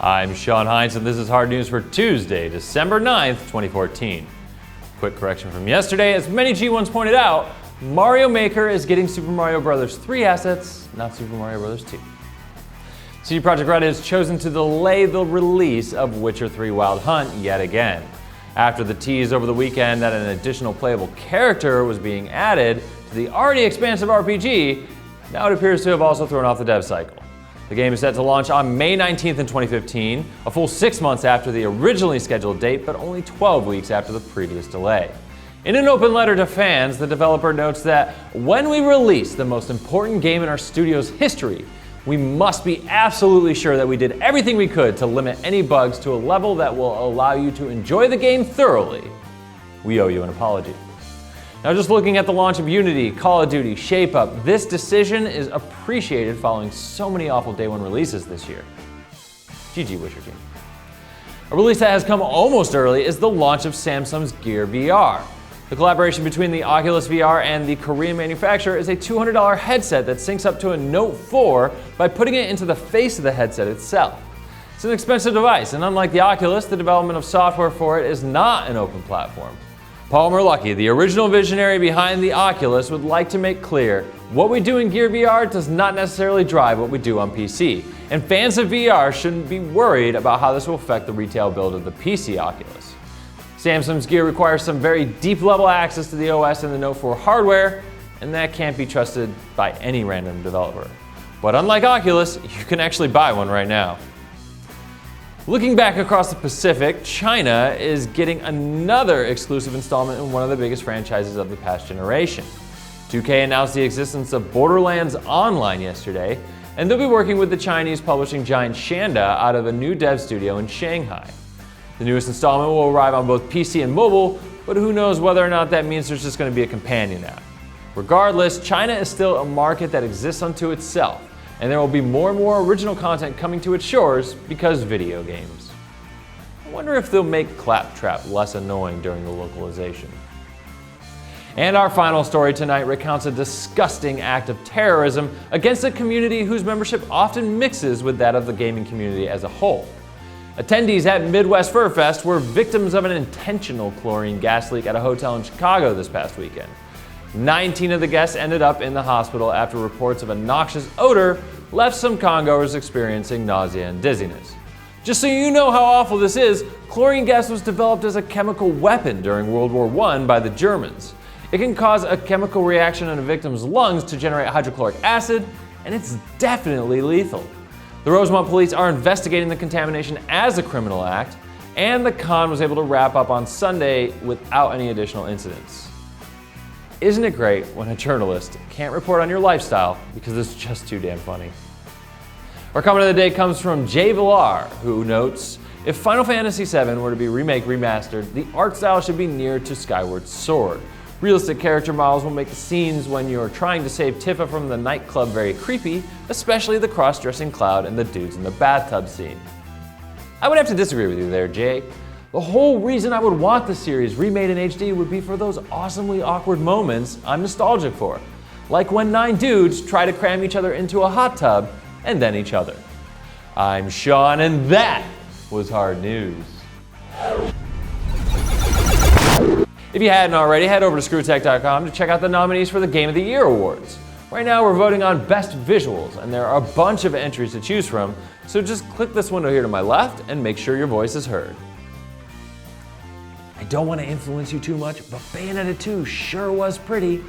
I'm Sean Hines, and this is Hard News for Tuesday, December 9th, 2014. Quick correction from yesterday. As many G1s pointed out, Mario Maker is getting Super Mario Bros. 3 assets, not Super Mario Bros. 2. CD Projekt Red has chosen to delay the release of Witcher 3 Wild Hunt yet again. After the tease over the weekend that an additional playable character was being added to the already expansive RPG, now it appears to have also thrown off the dev cycle. The game is set to launch on May 19th in 2015, a full 6 months after the originally scheduled date, but only 12 weeks after the previous delay. In an open letter to fans, the developer notes that when we release the most important game in our studio's history, we must be absolutely sure that we did everything we could to limit any bugs to a level that will allow you to enjoy the game thoroughly. We owe you an apology. Now, just looking at the launch of Unity, Call of Duty, Shape Up, this decision is appreciated following so many awful day one releases this year. GG Witcher team. A release that has come almost early is the launch of Samsung's Gear VR. The collaboration between the Oculus VR and the Korean manufacturer is a $200 headset that syncs up to a Note 4 by putting it into the face of the headset itself. It's an expensive device, and unlike the Oculus, the development of software for it is not an open platform. Paul Merlucky, the original visionary behind the Oculus, would like to make clear what we do in Gear VR does not necessarily drive what we do on PC, and fans of VR shouldn't be worried about how this will affect the retail build of the PC Oculus. Samsung's Gear requires some very deep level access to the OS and the Note 4 hardware, and that can't be trusted by any random developer. But unlike Oculus, you can actually buy one right now. Looking back across the Pacific, China is getting another exclusive installment in one of the biggest franchises of the past generation. 2K announced the existence of Borderlands Online yesterday, and they'll be working with the Chinese publishing giant Shanda out of a new dev studio in Shanghai. The newest installment will arrive on both PC and mobile, but who knows whether or not that means there's just going to be a companion app. Regardless, China is still a market that exists unto itself, and there will be more and more original content coming to its shores because video games. I wonder if they'll make Claptrap less annoying during the localization. And our final story tonight recounts a disgusting act of terrorism against a community whose membership often mixes with that of the gaming community as a whole. Attendees at Midwest FurFest were victims of an intentional chlorine gas leak at a hotel in Chicago this past weekend. 19 of the guests ended up in the hospital after reports of a noxious odor left some congoers experiencing nausea and dizziness. Just so you know how awful this is, chlorine gas was developed as a chemical weapon during World War I by the Germans. It can cause a chemical reaction in a victim's lungs to generate hydrochloric acid, and it's definitely lethal. The Rosemont police are investigating the contamination as a criminal act, and the con was able to wrap up on Sunday without any additional incidents. Isn't it great when a journalist can't report on your lifestyle because it's just too damn funny? Our comment of the day comes from Jay Villar, who notes, if Final Fantasy VII were to be remastered, the art style should be near to Skyward Sword. Realistic character models will make the scenes when you're trying to save Tifa from the nightclub very creepy, especially the cross-dressing Cloud and the dudes in the bathtub scene. I would have to disagree with you there, Jay. The whole reason I would want the series remade in HD would be for those awesomely awkward moments I'm nostalgic for. Like when 9 dudes try to cram each other into a hot tub and then each other. I'm Sean, and that was Hard News. If you hadn't already, head over to ScrewAttack.com to check out the nominees for the Game of the Year awards. Right now we're voting on Best Visuals, and there are a bunch of entries to choose from, so just click this window here to my left and make sure your voice is heard. I don't want to influence you too much, but Bayonetta 2 sure was pretty.